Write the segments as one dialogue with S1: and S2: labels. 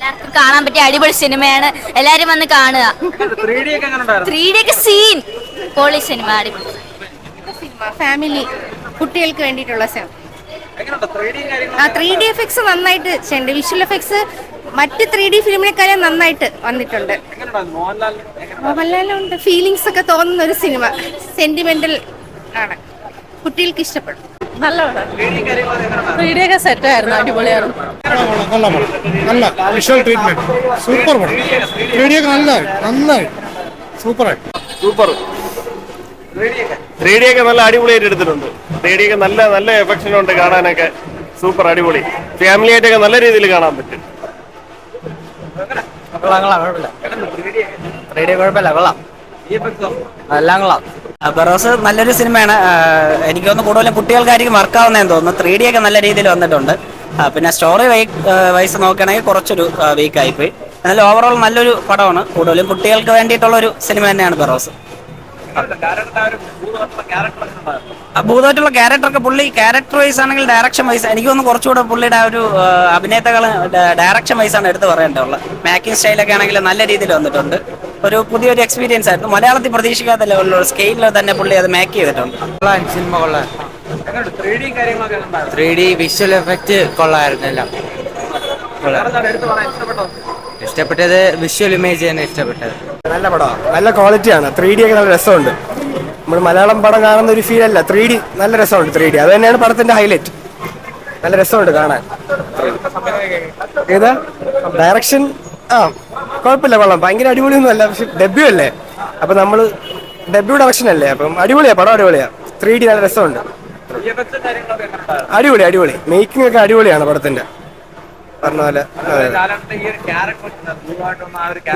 S1: എല്ലാവർക്കും കാണാൻ പറ്റിയ അടിപൊളി സിനിമയാണ്. എല്ലാരും വന്ന് കാണുക. 3D ഒക്കെ സീൻ പൊളി സിനിമ, അടിപൊളി
S2: സിനിമ. ഫാമിലി കുട്ടികൾക്ക് വേണ്ടിയിട്ടുള്ള സിനിമ. 3D എഫക്ട്സ് നന്നായിട്ട് ചെയ്യണ്ട്. വിഷ്വൽ എഫക്ട്സ് മറ്റ് 3D ഫിലിമിനെക്കാളും നന്നായിട്ട് വന്നിട്ടുണ്ട്. മോഹൻലാലുണ്ട്. ഫീലിങ്സ് ഒക്കെ തോന്നുന്ന ഒരു സിനിമ. സെന്റിമെന്റൽ ആണ്, കുട്ടികൾക്ക് ഇഷ്ടപ്പെടും.
S3: നല്ല പടം. 3D ഒക്കെ സെറ്റ് ആയിരുന്നു, അടിപൊളിയായിരുന്നു.
S4: നല്ല വിഷ്വൽ ട്രീറ്റ്മെന്റ്, സൂപ്പർ പടം. 3D ഒക്കെ നന്നായി സൂപ്പറായി.
S5: സൂപ്പർ. 3D ഒക്കെ നല്ല അടിപൊളിയായിട്ട് എടുത്തിട്ടുണ്ട്. 3D ഒക്കെ നല്ല നല്ല എഫക്ഷൻ ഉണ്ട് കാണാനൊക്കെ. സൂപ്പർ, അടിപൊളി. ഫാമിലി ആയിട്ടൊക്കെ നല്ല രീതിയിൽ കാണാൻ പറ്റും.
S6: ബറോസ് നല്ലൊരു സിനിമയാണ്. എനിക്ക് തോന്നുന്നു കൂടുതലും കുട്ടികൾക്കായിരിക്കും വർക്കാവുന്നതെന്ന് തോന്നുന്നു. 3D ഒക്കെ നല്ല രീതിയിൽ വന്നിട്ടുണ്ട്. പിന്നെ സ്റ്റോറി വൈസ് നോക്കുകയാണെങ്കിൽ കുറച്ചൊരു വീക്ക് ആയിപ്പോയി. എന്നാലും ഓവറോൾ നല്ലൊരു പടമാണ്. കൂടുതലും കുട്ടികൾക്ക് വേണ്ടിയിട്ടുള്ള ഒരു സിനിമ തന്നെയാണ് ബറോസ്. ഭൂതമായിട്ടുള്ള ക്യാരക്ടറൊക്കെ പുള്ളി ക്യാരക്ടർ വൈസ് ആണെങ്കിൽ ഡയറക്ഷൻ വൈസ് എനിക്ക് തോന്നുന്നു കുറച്ചുകൂടെ പുള്ളിയുടെ ആ ഒരു അഭിനേതാക്കൾ ഡയറക്ഷൻ വൈസാണ് എടുത്ത് പറയേണ്ടതുള്ളത്. മേക്കിംഗ് സ്റ്റൈലൊക്കെ ആണെങ്കിൽ നല്ല രീതിയിൽ വന്നിട്ടുണ്ട്. ഒരു പുതിയൊരു എക്സ്പീരിയൻസ് ആയിരുന്നു. മലയാളത്തിൽ പ്രതീക്ഷിക്കാത്ത ലെവലിലുള്ള സ്കെയിലിൽ തന്നെ പുള്ളി അത് മേക്ക് ചെയ്തിട്ടുണ്ട്.
S7: സിനിമ കൊള്ളാം. 3D visual effect കൊള്ളായിരുന്നല്ലോ. ഇഷ്ടപ്പെട്ടത് വിഷ്വൽ ഇമേജ് തന്നെ ഇഷ്ടപ്പെട്ടത്.
S4: നല്ല പടമാണ്, നല്ല ക്വാളിറ്റിയാണ്. 3D ഒക്കെ നല്ല രസമുണ്ട്. നമ്മൾ മലയാളം പടം കാണുന്ന ഒരു ഫീൽ അല്ല. 3D നല്ല രസമുണ്ട്. 3D അത് തന്നെയാണ് പടത്തിന്റെ ഹൈലൈറ്റ്. നല്ല രസമുണ്ട് കാണാൻ. ഏതാ ഡയറക്ഷൻ? കുഴപ്പമില്ല, കൊള്ളാം. ഭയങ്കര അടിപൊളിയൊന്നും അല്ല, പക്ഷെ ഡെബ്യൂ അല്ലേ, അപ്പൊ നമ്മള് ഡെബ്യൂ ഡയറക്ഷൻ അല്ലേ, അപ്പം അടിപൊളിയാ പടം, അടിപൊളിയാ. 3D നല്ല രസമുണ്ട്. അടിപൊളി മേക്കിംഗ് ഒക്കെ അടിപൊളിയാണ് പടത്തിന്റെ. പറഞ്ഞ പോലെ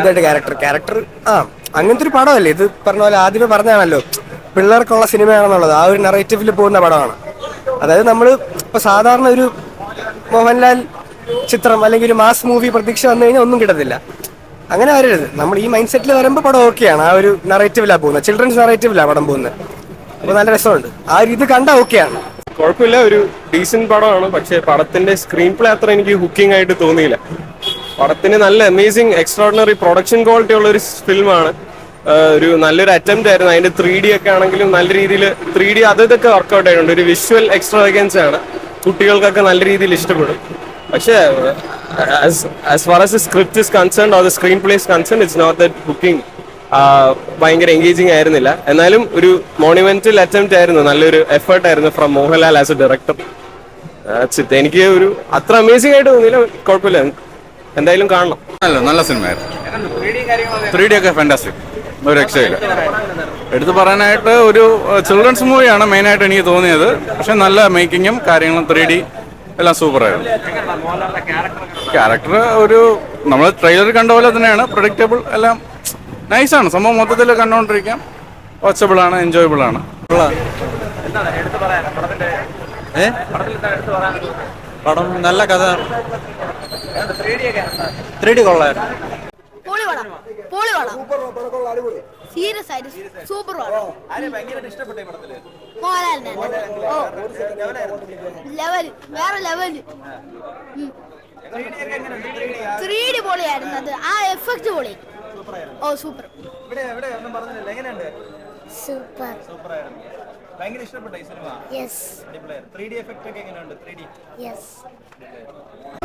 S4: ഇതായിട്ട് ക്യാരക്ടർ അങ്ങനത്തെ ഒരു പടമല്ലേ ഇത്. പറഞ്ഞ പോലെ ആദ്യമേ പറഞ്ഞാണല്ലോ പിള്ളേർക്കുള്ള സിനിമയാണെന്നുള്ളത്. ആ ഒരു നറേറ്റീവിൽ പോകുന്ന പടമാണ്. അതായത് നമ്മൾ ഇപ്പൊ സാധാരണ ഒരു മോഹൻലാൽ ചിത്രം അല്ലെങ്കിൽ ഒരു മാസ് മൂവി പ്രതീക്ഷ വന്നു കഴിഞ്ഞാൽ ഒന്നും കിട്ടത്തില്ല. അങ്ങനെ വരരുത്. നമ്മൾ ഈ മൈൻഡ് സെറ്റിൽ വരുമ്പോൾ പടം ഓക്കെയാണ്. ആ ഒരു നറേറ്റീവിലാണ് പോകുന്നത്, ചിൽഡ്രൻസ് നറേറ്റീവിലാണ് പടം പോകുന്നത്. അപ്പൊ നല്ല രസമുണ്ട്. ആ ഒരു ഇത് കണ്ടാൽ ഓക്കെയാണ്.
S5: കുഴപ്പമില്ല, ഒരു ഡീസന്റ് പടമാണ്. പക്ഷെ പടത്തിന്റെ സ്ക്രീൻ പ്ലേ അത്ര എനിക്ക് ഹുക്കിംഗ് ആയിട്ട് തോന്നിയില്ല. പടത്തിന് നല്ല അമേസിംഗ് എക്സ്ട്രോർഡിനറി പ്രൊഡക്ഷൻ ക്വാളിറ്റി ഉള്ള ഒരു ഫിലിമാണ്. ഒരു നല്ലൊരു അറ്റംപ്റ്റ് ആയിരുന്നു. അതിന്റെ 3D ഒക്കെ ആണെങ്കിലും നല്ല രീതിയിൽ 3D അതൊക്കെ വർക്ക്ഔട്ട് ആയിട്ടുണ്ട്. ഒരു വിഷ്വൽ എക്സ്ട്രാവഗൻസ് ആണ്, കുട്ടികൾക്കൊക്കെ നല്ല രീതിയിൽ ഇഷ്ടപ്പെടും. പക്ഷേ as far as the script is concerned or the screenplay is concerned it's not that hooking. ഭയങ്കര എൻഗേജിങ് ആയിരുന്നില്ല. എന്നാലും ഒരു മോണുമെന്റൽ അറ്റംപ്റ്റ് ആയിരുന്നു, നല്ലൊരു എഫേർട്ട് ആയിരുന്നു from Mohanlal as a director. എനിക്ക് ഒരു അത്ര അമേസിംഗ് ആയിട്ട് തോന്നിയില്ല. കുഴപ്പമില്ല, എന്തായാലും കാണണം.
S8: നല്ല സിനിമയായിരുന്നു. 3D ഒക്കെ ഫാന്റാസ്റ്റിക്, ഒരു രക്ഷയില്ല. എടുത്തു പറയാനായിട്ട് ഒരു ചിൽഡ്രൻസ് മൂവിയാണ് മെയിനായിട്ട് എനിക്ക് തോന്നിയത്. പക്ഷെ നല്ല മേക്കിങ്ങും കാര്യങ്ങളും 3D എല്ലാം സൂപ്പറായിരുന്നു. ക്യാരക്ടർ ഒരു നമ്മൾ ട്രെയിലർ കണ്ട പോലെ തന്നെയാണ്, പ്രഡിക്റ്റബിൾ, എല്ലാം നൈസാണ്. സംഭവം മൊത്തത്തിൽ കണ്ടുകൊണ്ടിരിക്കാം. വാച്ചബിൾ ആണ്, എൻജോയബിൾ ആണ്.
S7: പടം നല്ല കഥ. 3D കൊള്ളായിരുന്നു.
S1: സീരിയസ് ആയിട്ട് സൂപ്പർ വേറെ ലെവല്. 3D പൊളിയായിരുന്നു. അത് ആ എഫക്ട് പൊളി. ഓ സൂപ്പർ.
S9: ഭയങ്കര ഇഷ്ടപ്പെട്ട ഈ സിനിമ.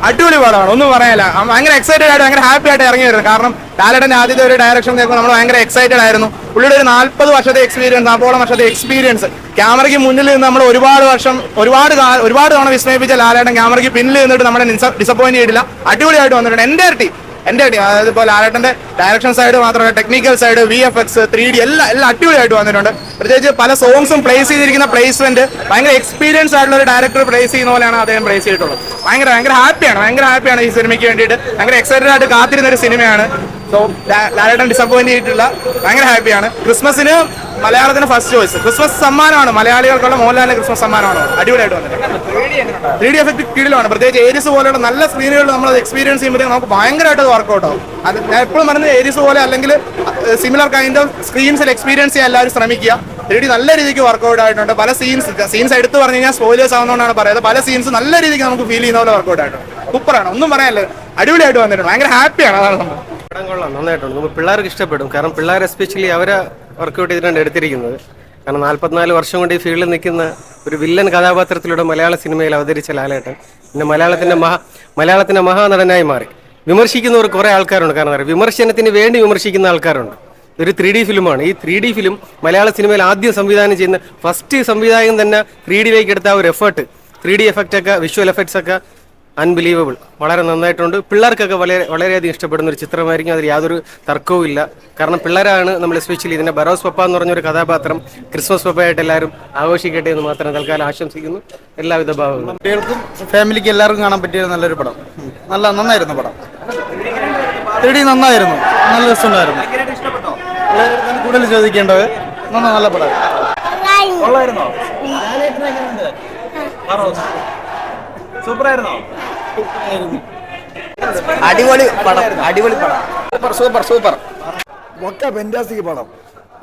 S4: അടിപൊളി പടമാണ്, ഒന്നും പറയാനില്ല. ഭയങ്കര എക്സൈറ്റഡ് ആയിട്ട് ഭയങ്കര ഹാപ്പി ആയിട്ട് ഇറങ്ങി വരുന്നത്. കാരണം ലാലേട്ടന്റെ ആദ്യത്തെ ഒരു ഡയറക്ഷൻ കേൾക്കുമ്പോൾ നമ്മൾ ഭയങ്കര എക്സൈറ്റഡ് ആയിരുന്നു. പുള്ളിയുടെ ഒരു 40 വർഷത്തെ എക്സ്പീരിയൻസ്, 40 വർഷത്തെ എക്സ്പീരിയൻസ്. ക്യാമറയ്ക്ക് മുന്നിൽ നിന്ന് നമ്മൾ ഒരുപാട് തവണ വിസ്മയിപ്പിച്ച ലാലേട്ടൻ ക്യാമറയ്ക്ക് പിന്നിൽ നിന്നിട്ട് നമ്മളെ ഡിസപ്പോയിന്റ് ചെയ്തിട്ടില്ല. അടിപൊളിയായിട്ട് വന്നിട്ടുണ്ട്. എൻ്റെ ടീം അതായത് ഇപ്പോൾ ലാലേട്ടന്റെ ഡയറക്ഷൻ സൈഡ് മാത്രമല്ല, ടെക്നിക്കൽ സൈഡ്, VFX, 3D എല്ലാം അടിപൊളിയായിട്ട് വന്നിട്ടുണ്ട്. പ്രത്യേകിച്ച് പല സോങ്സും പ്ലേസ് ചെയ്തിരിക്കുന്ന പ്ലേസ്മെന്റ് ഭയങ്കര എക്സ്പീരിയൻസ് ആയിട്ടുള്ള ഒരു ഡയറക്ടർ പ്ലേസ് ചെയ്യുന്ന പോലെയാണ് അദ്ദേഹം പ്ലേസ് ചെയ്തിട്ടുള്ളത്. ഭയങ്കര ഹാപ്പിയാണ് ഈ സിനിമയ്ക്ക് വേണ്ടിയിട്ട്. ഭയങ്കര എക്സൈറ്റഡ് ആയിട്ട് കാത്തിരുന്ന ഒരു സിനിമയാണ്. സോ ലാലേട്ടൻ ഡിസപ്പോയിന്റ് ചെയ്തിട്ടില്ല, ഭയങ്കര ഹാപ്പിയാണ്. ക്രിസ്മസിന് മലയാളത്തിന് ഫസ്റ്റ് ചോയ്സ്, ക്രിസ്മസ് സമ്മാനമാണ് മലയാളികൾക്കുള്ള മോഹൻലാലിന്റെ ക്രിസ്മസ് സമ്മാനമാണ്. അടിപൊളിയായിട്ട് വന്നിട്ടുണ്ട്. 3D എഫക്ട് കീഴിലാണ്. പ്രത്യേകിച്ച് ഏരിയസ് പോലെയുള്ള നല്ല സ്ക്രീനുകൾ നമ്മൾ എക്സ്പീരിയൻസ് ചെയ്യുമ്പോഴത്തേക്ക് നമുക്ക് ഭയങ്കരമായിട്ട് വർക്ക്ഔട്ട് ആവും. അത് ഞാൻ എപ്പോഴും പറയുന്നത് ഏരിയസ് പോലെ അല്ലെങ്കിൽ സിമിലർ കൈൻഡ് ഓഫ് സ്ക്രീൻസിൽ എക്സ്പീരിയൻസ് ചെയ്യാൻ എല്ലാവരും ശ്രമിക്കുക. 3D നല്ല രീതിക്ക് വർക്ക്ഔട്ട് ആയിട്ടുണ്ട്. പല സീൻസ് എടുത്ത് പറഞ്ഞു കഴിഞ്ഞാൽ സ്പോയിലേഴ്സ് ആവുന്നതുകൊണ്ടാണ് പറയുന്നത്. പല സീൻസ് നല്ല രീതിക്ക് നമുക്ക് ഫീൽ ചെയ്യുന്ന പോലെ വർക്ക്ഔട്ട് ആയിട്ടുണ്ട്. സൂപ്പറാണ്, ഒന്നും പറയാനില്ല. അടിപൊളിയായിട്ട് വന്നിട്ടുണ്ട്. ഭയങ്കര ഹാപ്പിയാണ്, അതാണ് സംഭവം.
S5: പടം കൊള്ളാം, നന്നായിട്ടുണ്ട്. നമുക്ക് പിള്ളേർക്ക് ഇഷ്ടപ്പെടും. കാരണം പിള്ളേർ എസ്പെഷ്യലി അവരെ വർക്കൗട്ട് ചെയ്തിട്ടാണ് എടുത്തിരിക്കുന്നത്. കാരണം 44 വർഷം കൊണ്ട് ഈ ഫീൽഡിൽ നിൽക്കുന്ന ഒരു വില്ലൻ കഥാപാത്രത്തിലൂടെ മലയാള സിനിമയിൽ അവതരിച്ച ലാലേട്ടൻ പിന്നെ മലയാളത്തിന്റെ മഹാനടനായി മാറി. വിമർശിക്കുന്നവർ കുറേ ആൾക്കാരുണ്ട്. കാരണം വിമർശനത്തിന് വേണ്ടി വിമർശിക്കുന്ന ആൾക്കാരുണ്ട്. ഒരു 3D ഫിലിമാണ്. ഈ 3D ഫിലിം മലയാള സിനിമയിൽ ആദ്യം സംവിധാനം ചെയ്യുന്ന ഫസ്റ്റ് സംവിധായകൻ തന്നെ 3Dയിലേക്ക് എടുത്ത ഒരു എഫേർട്ട്, 3D എഫക്റ്റ് ഒക്കെ, വിഷ്വൽ എഫക്ട്സ് ഒക്കെ അൺബിലീവബിൾ. വളരെ നന്നായിട്ടുണ്ട്. പിള്ളേർക്കൊക്കെ വളരെയധികം ഇഷ്ടപ്പെടുന്ന ഒരു ചിത്രമായിരിക്കും. അതിൽ യാതൊരു തർക്കവും ഇല്ല. കാരണം പിള്ളേരാണ് നമ്മൾ എസ്പെഷ്യലി ഇതിൻ്റെ ബറോസ് പപ്പ എന്ന് പറഞ്ഞൊരു കഥാപാത്രം ക്രിസ്മസ് പപ്പയായിട്ട് എല്ലാവരും ആഘോഷിക്കട്ടെ എന്ന് മാത്രം തൽക്കാലം ആശംസിക്കുന്നു. എല്ലാവിധ ഭാവങ്ങളും.
S4: കുട്ടികൾക്കും ഫാമിലിക്ക് എല്ലാവർക്കും കാണാൻ പറ്റിയ നല്ലൊരു പടം. നന്നായിരുന്നു പടം. 3D നന്നായിരുന്നു, നല്ല രസമുണ്ടായിരുന്നു. കൂടുതൽ ചോദിക്കേണ്ടത് നല്ല പടം. സൂപ്പറായിരുന്നോ? അടിപൊളി പടം, അടിപൊളി പടം. സൂപ്പർ.
S9: ഒക്കെ ഫെന്റാസ്റ്റിക് പടം.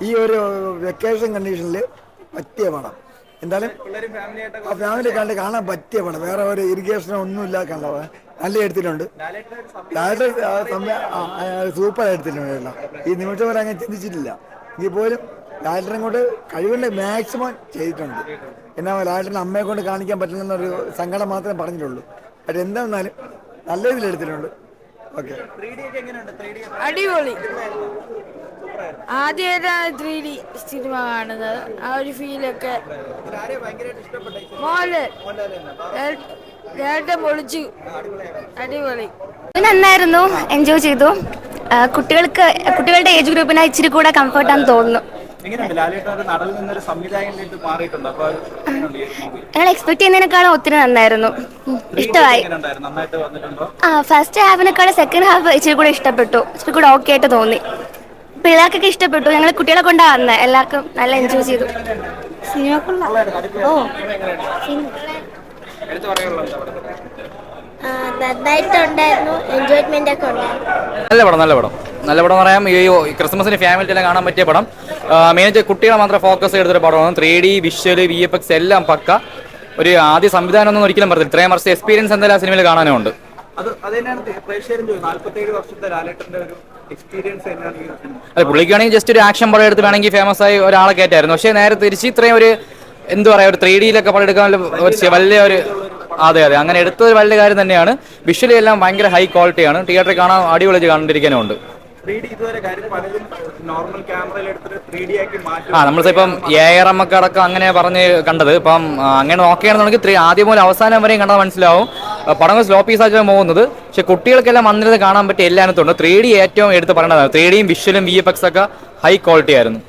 S9: ഈ ഒരു വെക്കേഷൻ കണ്ടീഷനിൽ പറ്റിയ പടം. എന്തായാലും ഫാമിലി കണ്ട് കാണാൻ പറ്റിയ പടം. വേറെ ഒരു ഇറിഗേഷനോ ഒന്നുമില്ല. കണ്ടത് നല്ല എടുത്തിട്ടുണ്ട്. സൂപ്പർ എടുത്തിട്ടുണ്ട്. ഈ നിമിഷം വരെ അങ്ങനെ ചിന്തിച്ചിട്ടില്ല. എങ്കിൽ പോലും ലാലേട്ടനെ കൊണ്ട് കഴിവിൻ്റെ മാക്സിമം ചെയ്തിട്ടുണ്ട്. എന്നാ ലാലേട്ടൻ അമ്മയെ കൊണ്ട് കാണിക്കാൻ പറ്റുന്നൊരു സങ്കടം മാത്രമേ പറഞ്ഞിട്ടുള്ളൂ. പക്ഷെ എന്താണെന്നാലും നല്ല രീതിയിൽ എടുത്തിട്ടുണ്ട്. ഓക്കെ,
S2: അടിപൊളി. ആദ്യമായിട്ടാണ് 3D സിനിമ കാണുന്നത്. ആ ഒരു ഫീലൊക്കെ പൊളിച്ചു. അടിപൊളി.
S1: നന്നായിരുന്നു, എൻജോയ് ചെയ്തു. കുട്ടികളുടെ ഏജ് ഗ്രൂപ്പിന് ഇച്ചിരി കൂടെ കംഫർട്ടാന്ന് തോന്നുന്നു. ഞങ്ങൾ എക്സ്പെക്ട് ചെയ്യുന്നതിനേക്കാളും ഒത്തിരി നന്നായിരുന്നു, ഇഷ്ടമായി. ഫസ്റ്റ് ഹാഫിനേക്കാളും സെക്കൻഡ് ഹാഫ് ഇച്ചിരി കൂടെ ഇഷ്ടപ്പെട്ടു, ഇച്ചിരി കൂടെ ഓക്കെ ആയിട്ട് തോന്നി. പിള്ളേർക്കൊക്കെ ഇഷ്ടപ്പെട്ടു. ഞങ്ങൾ കുട്ടികളെ കൊണ്ടാ വന്നത്. എല്ലാവർക്കും നല്ല എൻജോയ് ചെയ്തു. സിനിമ
S10: നന്നായിട്ടുണ്ടായിരുന്നു. എൻജോയ്മെന്റ് ഒക്കെ ഉണ്ടായിരുന്നു.
S7: നല്ല പടം പറയാം. ഈ ക്രിസ്മസിന് ഫാമിലിയെല്ലാം കാണാൻ പറ്റിയ പടം. മെയിനായിട്ട് കുട്ടികളെ മാത്രം ഫോക്കസ് ചെയ്തൊരു പടമാണ്. 3D വിഷ്വൽ VFX എല്ലാം പക്ക. ഒരു ആദ്യ സംവിധാനം ഒന്നും ഒരിക്കലും പറഞ്ഞില്ല. ഇത്രയും വർഷം എക്സ്പീരിയൻസ് എന്തായാലും ആ സിനിമയിൽ കാണാനും ഉണ്ട്. അല്ല, പുള്ളിക്കാണെങ്കിൽ ജസ്റ്റ് ഒരു ആക്ഷൻ പടം എടുത്ത് വേണമെങ്കിൽ ഫേമസ് ആയി ഒരാളെ കയറ്റായിരുന്നു. പക്ഷേ നേരെ തിരിച്ച് ഇത്രയും ഒരു എന്താ പറയുക, ഒരു 3Dയിലൊക്കെ പടം എടുക്കാൻ വലിയ ഒരു അതെ അങ്ങനെ എടുത്തൊരു വലിയ കാര്യം തന്നെയാണ്. വിഷ്വലി എല്ലാം ഭയങ്കര ഹൈ ക്വാളിറ്റിയാണ്. തിയേറ്ററിൽ കാണാൻ അടിപൊളി കണ്ടിരിക്കാനുണ്ട്. നമ്മളിപ്പം ARM ഒക്കെ അടക്കം അങ്ങനെ പറഞ്ഞ് കണ്ടത്. ഇപ്പം അങ്ങനെ നോക്കുകയാണെന്നുണ്ടെങ്കിൽ ആദ്യം മുതൽ അവസാനം വരെയും കണ്ടാൽ മനസ്സിലാവും പടങ്ങൾ സ്ലോ പീസാച്ചാണ് പോകുന്നത്. പക്ഷെ കുട്ടികൾക്കെല്ലാം വന്നിരുന്ന് കാണാൻ പറ്റിയ എല്ലാത്തിനും 3D ഏറ്റവും എടുത്ത് പറയേണ്ടതാണ്. 3Dയും വിഷ്വലും VFX ഒക്കെ ഹൈ ക്വാളിറ്റി ആയിരുന്നു.